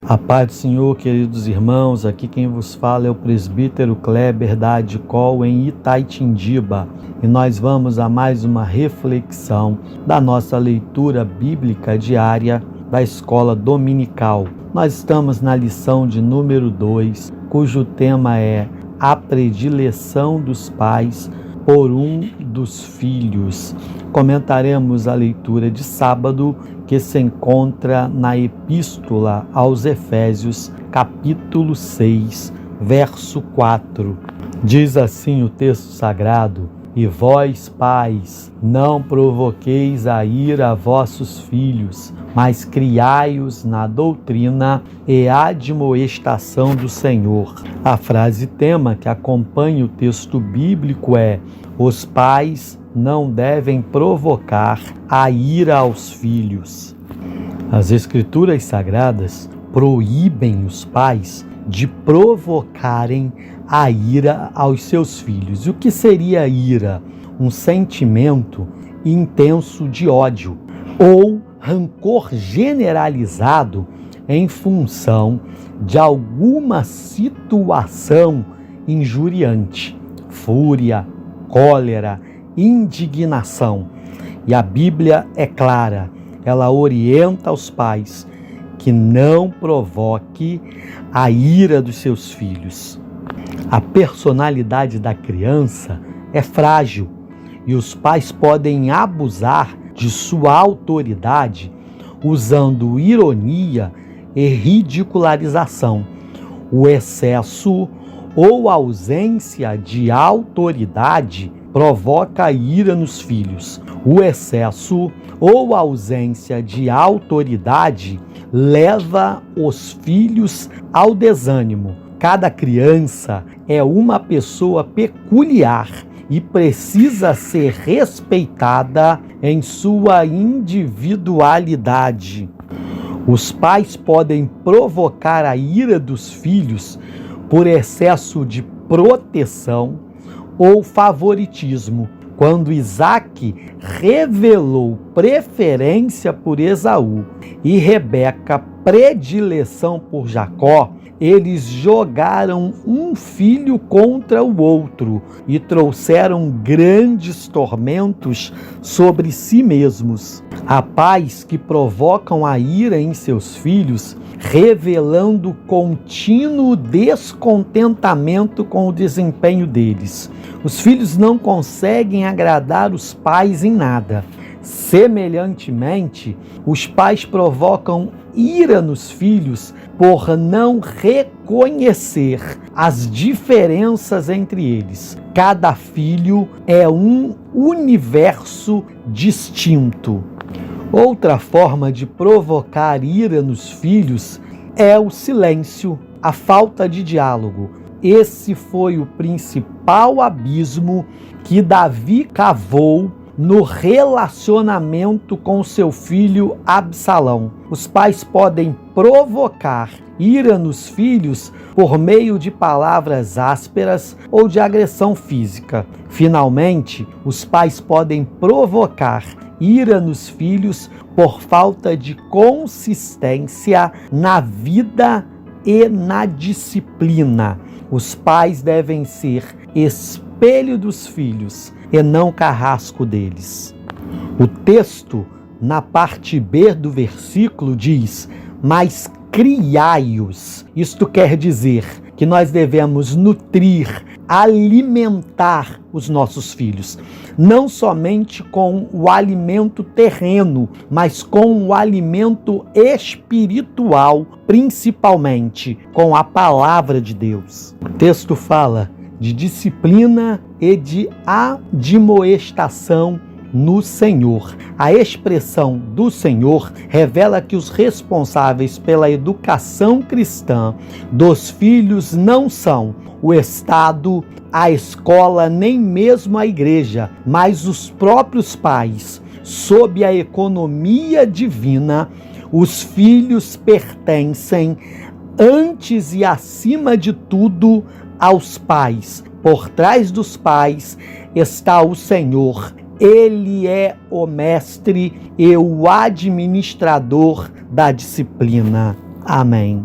A paz do Senhor, queridos irmãos, aqui quem vos fala é o presbítero Kleber da Adcol em Itaitindiba e nós vamos a mais uma reflexão da nossa leitura bíblica diária da escola dominical. Nós estamos na lição de número 2, cujo tema é a predileção dos pais por um dos filhos. Comentaremos a leitura de sábado que se encontra na Epístola aos Efésios, capítulo 6, verso 4. Diz assim o texto sagrado: E vós, pais, não provoqueis a ira a vossos filhos, mas criai-os na doutrina e admoestação do Senhor. A frase tema que acompanha o texto bíblico é: os pais não devem provocar a ira aos filhos. As Escrituras Sagradas proíbem os pais de provocarem a ira aos seus filhos. E o que seria a ira? Um sentimento intenso de ódio ou rancor generalizado em função de alguma situação injuriante, fúria, cólera, indignação. E a Bíblia é clara, ela orienta os pais que não provoque a ira dos seus filhos. A personalidade da criança é frágil e os pais podem abusar de sua autoridade usando ironia e ridicularização. O excesso ou ausência de autoridade provoca ira nos filhos. O excesso ou ausência de autoridade leva os filhos ao desânimo. Cada criança é uma pessoa peculiar e precisa ser respeitada em sua individualidade. Os pais podem provocar a ira dos filhos por excesso de proteção ou favoritismo. Quando Isaac revelou preferência por Esaú e Rebeca predileção por Jacó, eles jogaram um filho contra o outro e trouxeram grandes tormentos sobre si mesmos. Há pais que provocam a ira em seus filhos, revelando contínuo descontentamento com o desempenho deles. Os filhos não conseguem agradar os pais em nada. Semelhantemente, os pais provocam ira nos filhos por não reconhecer as diferenças entre eles. Cada filho é um universo distinto. Outra forma de provocar ira nos filhos é o silêncio, a falta de diálogo. Esse foi o principal abismo que Davi cavou no relacionamento com seu filho Absalão. Os pais podem provocar ira nos filhos por meio de palavras ásperas ou de agressão física. Finalmente, os pais podem provocar ira nos filhos por falta de consistência na vida e na disciplina. Os pais devem ser espelho dos filhos e não carrasco deles. O texto, na parte B do versículo, diz: mas criai-os. Isto quer dizer que nós devemos nutrir, alimentar os nossos filhos, não somente com o alimento terreno, mas com o alimento espiritual, principalmente com a palavra de Deus. O texto fala de disciplina e de admoestação no Senhor. A expressão do Senhor revela que os responsáveis pela educação cristã dos filhos não são o Estado, a escola, nem mesmo a igreja, mas os próprios pais. Sob a economia divina, os filhos pertencem, antes e acima de tudo, aos pais. Por trás dos pais está o Senhor. Ele é o mestre e o administrador da disciplina. Amém.